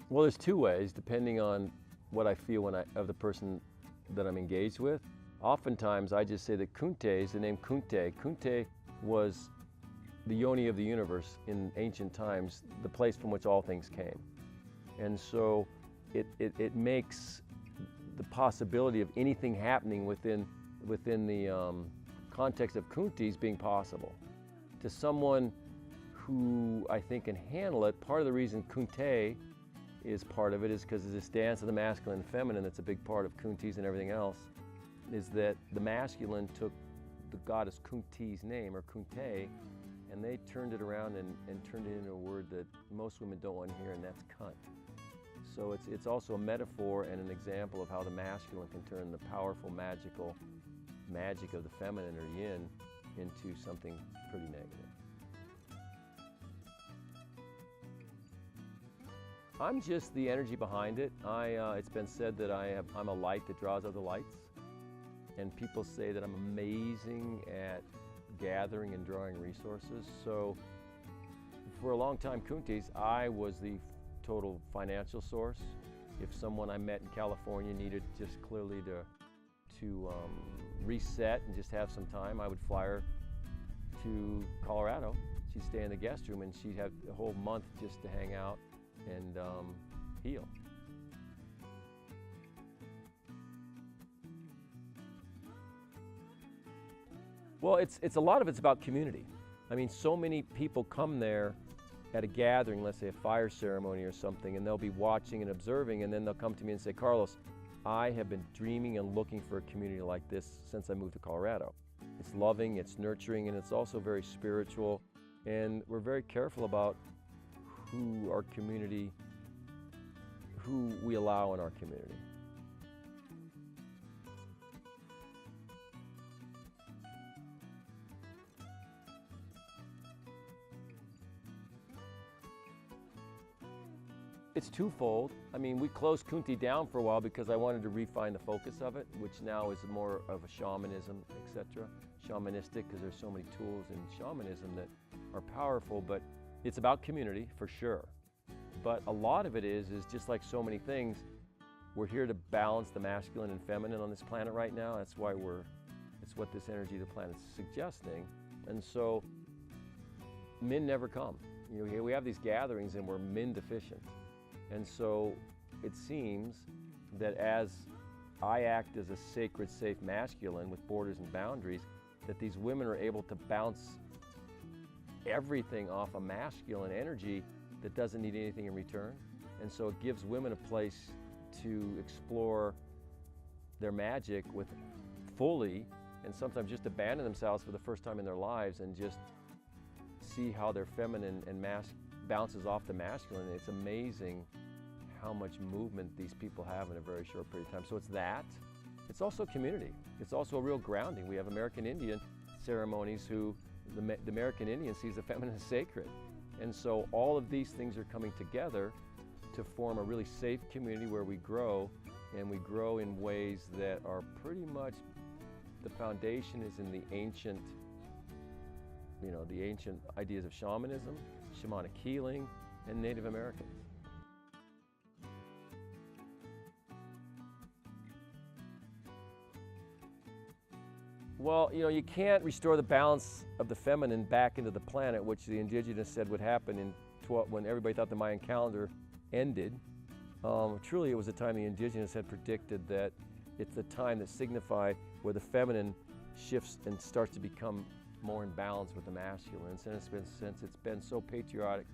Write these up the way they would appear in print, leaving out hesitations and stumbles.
Well, there's two ways, depending on what I feel of the person that I'm engaged with. Oftentimes, I just say that Kunte is the name Kunte. Kunte was the yoni of the universe in ancient times, the place from which all things came. And so it makes the possibility of anything happening within the context of Kuntis being possible. To someone who I think can handle it, part of the reason Kunte is part of it is because it's this dance of the masculine and feminine that's a big part of Kuntis and everything else, is that the masculine took the goddess Kunti's name, or Kunte, and they turned it around and turned it into a word that most women don't want to hear, and that's cunt. So it's also a metaphor and an example of how the masculine can turn the powerful, magical magic of the feminine, or yin, into something pretty negative. I'm just the energy behind it. It's been said that I'm a light that draws other lights. And people say that I'm amazing at gathering and drawing resources. So for a long time, Kuntis, I was the total financial source. If someone I met in California needed just clearly to reset and just have some time, I would fly her to Colorado. She'd stay in the guest room and she'd have a whole month just to hang out and heal. Well, it's a lot of it's about community. I mean, so many people come there at a gathering, let's say a fire ceremony or something, and they'll be watching and observing, and then they'll come to me and say, Carlos, I have been dreaming and looking for a community like this since I moved to Colorado. It's loving, it's nurturing, and it's also very spiritual, and we're very careful about who we allow in our community. It's twofold. I mean, we closed Kunti down for a while because I wanted to refine the focus of it, which now is more of a shamanism, etc. Shamanistic, because there's so many tools in shamanism that are powerful, but it's about community for sure. But a lot of it is just like so many things, we're here to balance the masculine and feminine on this planet right now. That's why it's what this energy of the planet is suggesting. And so men never come. You know, we have these gatherings and we're men deficient. And so it seems that as I act as a sacred, safe masculine with borders and boundaries, that these women are able to bounce everything off a masculine energy that doesn't need anything in return. And so it gives women a place to explore their magic with fully, and sometimes just abandon themselves for the first time in their lives and just see how their feminine and bounces off the masculine. It's amazing how much movement these people have in a very short period of time. So it's that. It's also community. It's also a real grounding. We have American Indian ceremonies who the American Indian sees the feminine as sacred. And so all of these things are coming together to form a really safe community where we grow, and we grow in ways that are pretty much, the foundation is in the ancient, the ancient ideas of shamanism, shamanic healing, and Native Americans. Well, you can't restore the balance of the feminine back into the planet, which the indigenous said would happen when everybody thought the Mayan calendar ended. Truly, it was a time the indigenous had predicted that it's the time that signified where the feminine shifts and starts to become more in balance with the masculine. Since it's been so patriarchal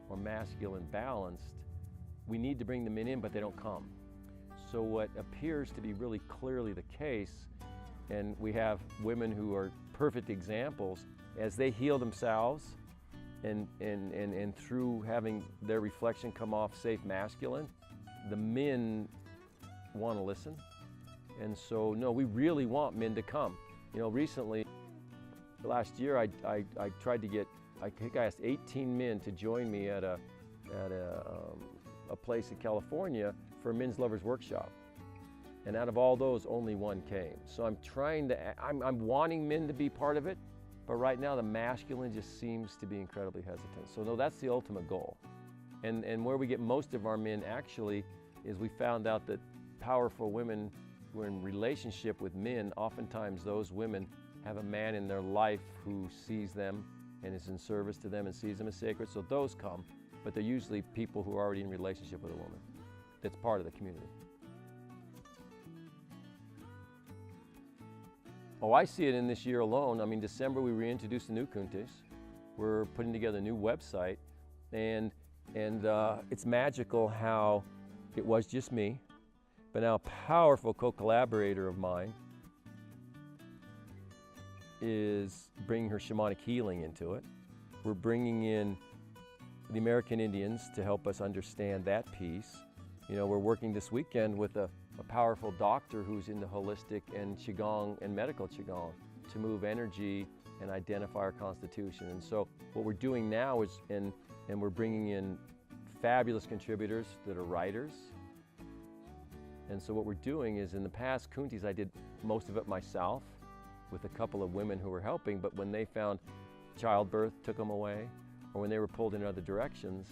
or masculine balanced, we need to bring the men in, but they don't come. So what appears to be really clearly the case, and we have women who are perfect examples, as they heal themselves and through having their reflection come off safe masculine, the men want to listen. And so, no, we really want men to come. Recently, last year, I tried to get, I think I asked 18 men to join me at a place in California for a men's lovers workshop. And out of all those, only one came. So I'm wanting men to be part of it, but right now the masculine just seems to be incredibly hesitant. So no, that's the ultimate goal. And where we get most of our men actually is we found out that powerful women who are in relationship with men, oftentimes those women have a man in their life who sees them and is in service to them and sees them as sacred. So those come, but they're usually people who are already in relationship with a woman that's part of the community. Oh, I see it in this year alone. I mean, December we reintroduced the new Kuntes. We're putting together a new website, and it's magical how it was just me, but now a powerful co-collaborator of mine is bringing her shamanic healing into it. We're bringing in the American Indians to help us understand that piece. You know, we're working this weekend with a powerful doctor who's into holistic and Qigong and medical Qigong to move energy and identify our constitution. And so what we're doing now is, and we're bringing in fabulous contributors that are writers. And so what we're doing is, in the past Kuntes, I did most of it myself with a couple of women who were helping, but when they found childbirth took them away, or when they were pulled in other directions,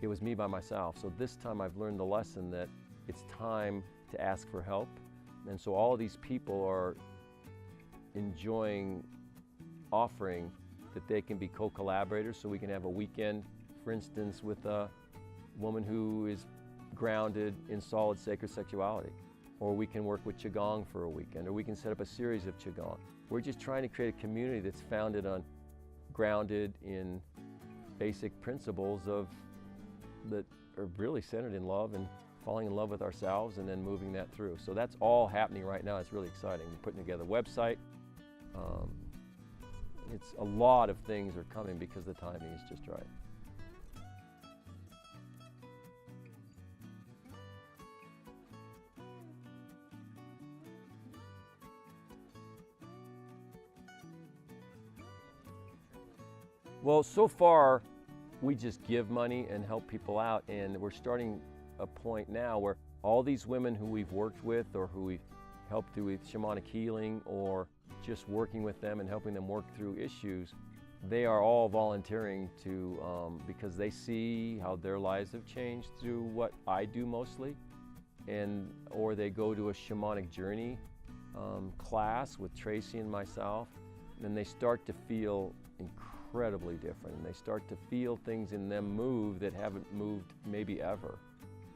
it was me by myself. So this time I've learned the lesson that it's time to ask for help. And so all of these people are enjoying offering that they can be co-collaborators, so we can have a weekend, for instance, with a woman who is grounded in solid sacred sexuality. Or we can work with Qigong for a weekend, or we can set up a series of Qigong. We're just trying to create a community that's founded on, grounded in basic principles that are really centered in love and falling in love with ourselves and then moving that through. So that's all happening right now. It's really exciting. We're putting together a website. It's a lot of things are coming because the timing is just right. Well, so far, we just give money and help people out, and we're starting a point now where all these women who we've worked with or who we've helped through with shamanic healing or just working with them and helping them work through issues, they are all volunteering to, because they see how their lives have changed through what I do mostly, or they go to a shamanic journey class with Tracy and myself, and they start to feel incredibly different, and they start to feel things in them move that haven't moved maybe ever.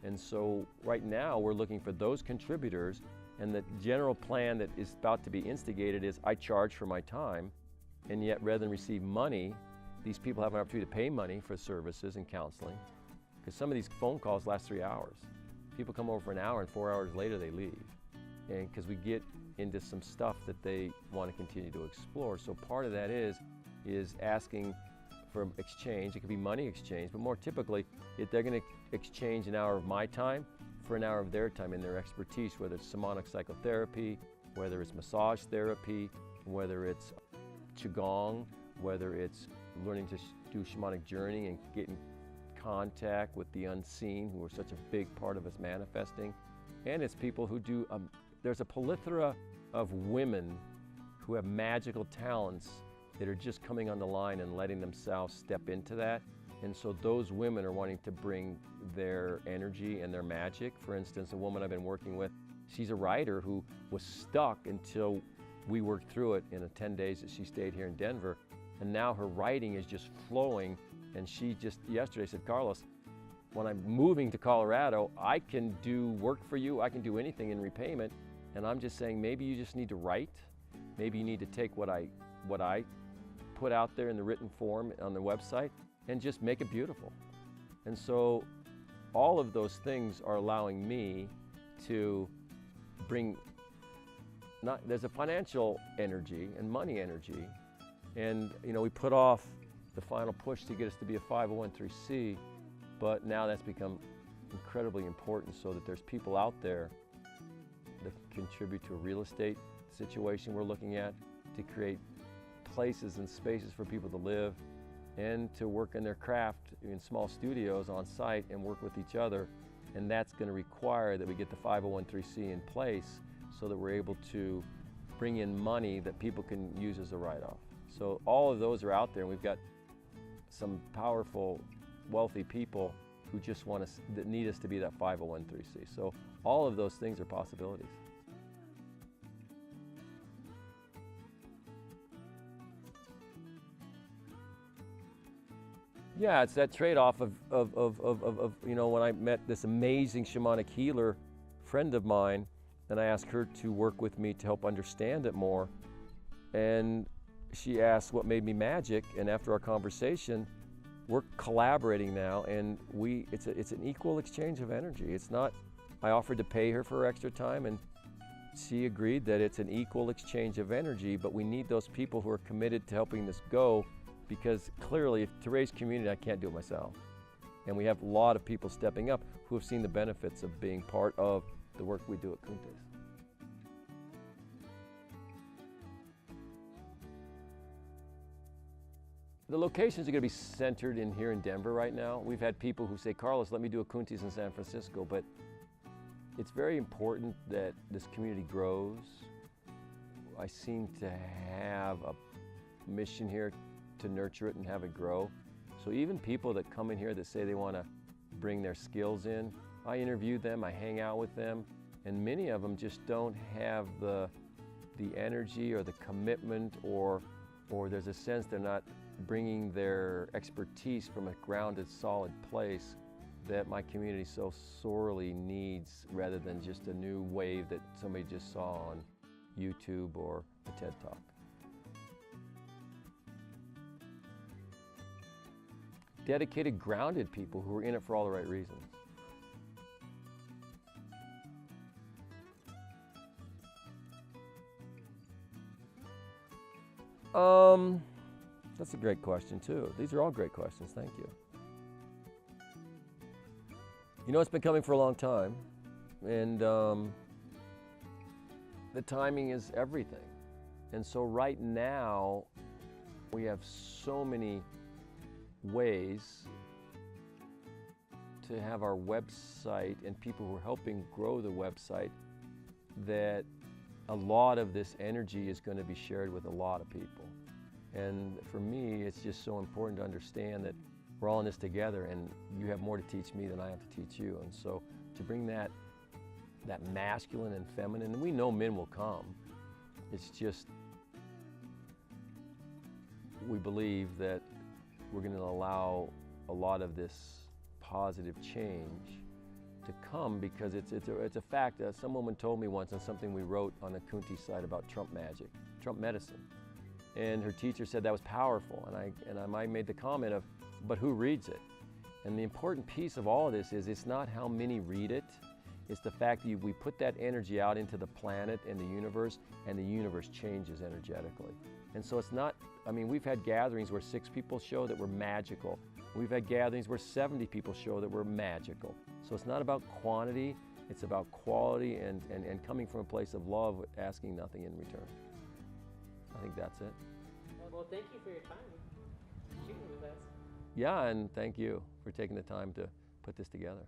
And so right now we're looking for those contributors, and the general plan that is about to be instigated is I charge for my time, and yet rather than receive money, these people have an opportunity to pay money for services and counseling, because some of these phone calls last 3 hours. People come over for an hour and 4 hours later they leave, and because we get into some stuff that they want to continue to explore. So part of that is asking for exchange. It could be money exchange, but more typically, they're going to exchange an hour of my time for an hour of their time and their expertise, whether it's shamanic psychotherapy, whether it's massage therapy, whether it's Qigong, whether it's learning to do shamanic journey and get in contact with the unseen, who are such a big part of us manifesting. And it's people who do, there's a plethora of women who have magical talents that are just coming on the line and letting themselves step into that. And so those women are wanting to bring their energy and their magic. For instance, a woman I've been working with, she's a writer who was stuck until we worked through it in the 10 days that she stayed here in Denver. And now her writing is just flowing. And she just yesterday said, Carlos, when I'm moving to Colorado, I can do work for you. I can do anything in repayment. And I'm just saying, maybe you just need to write. Maybe you need to take what I put out there in the written form on the website and just make it beautiful. And so all of those things are allowing me to bring, there's a financial energy and money energy. And you know, we put off the final push to get us to be a 501(c), but now that's become incredibly important, so that there's people out there that contribute to a real estate situation we're looking at, to create places and spaces for people to live and to work in their craft in small studios on site and work with each other. And that's going to require that we get the 501(c) in place so that we're able to bring in money that people can use as a write-off. So all of those are out there, and we've got some powerful, wealthy people who just want us, that need us to be that 501(c)(3). So all of those things are possibilities. Yeah, it's that trade-off of you know, when I met this amazing shamanic healer friend of mine, and I asked her to work with me to help understand it more, and she asked what made me magic, and after our conversation, we're collaborating now, and it's an equal exchange of energy. It's not, I offered to pay her for her extra time, and she agreed that it's an equal exchange of energy, but we need those people who are committed to helping this go, because clearly, to raise community, I can't do it myself. And we have a lot of people stepping up who have seen the benefits of being part of the work we do at Kuntes. The locations are going to be centered in here in Denver right now. We've had people who say, Carlos, let me do a Kuntes in San Francisco, but it's very important that this community grows. I seem to have a mission here to nurture it and have it grow. So even people that come in here that say they want to bring their skills in, I interview them, I hang out with them, and many of them just don't have the energy or the commitment, or there's a sense they're not bringing their expertise from a grounded, solid place that my community so sorely needs, rather than just a new wave that somebody just saw on YouTube or a TED Talk. Dedicated, grounded people who are in it for all the right reasons. That's a great question too. These are all great questions, thank you. You know, it's been coming for a long time, and the timing is everything. And so right now, we have so many ways to have our website and people who are helping grow the website, that a lot of this energy is going to be shared with a lot of people. And for me, it's just so important to understand that we're all in this together, and you have more to teach me than I have to teach you. And so to bring that masculine and feminine, and we know men will come, it's just, we believe that we're going to allow a lot of this positive change to come, because it's a fact. Some woman told me once on something we wrote on the Kunti site about Trump magic, Trump medicine. And her teacher said that was powerful, and I made the comment of, but who reads it? And the important piece of all of this is, it's not how many read it, it's the fact that we put that energy out into the planet and the universe changes energetically. And so it's not, I mean, we've had gatherings where 6 people show that were magical. We've had gatherings where 70 people show that we're magical. So it's not about quantity, it's about quality and coming from a place of love, asking nothing in return. I think that's it. Well, thank you for your time shooting with us. Yeah, and thank you for taking the time to put this together.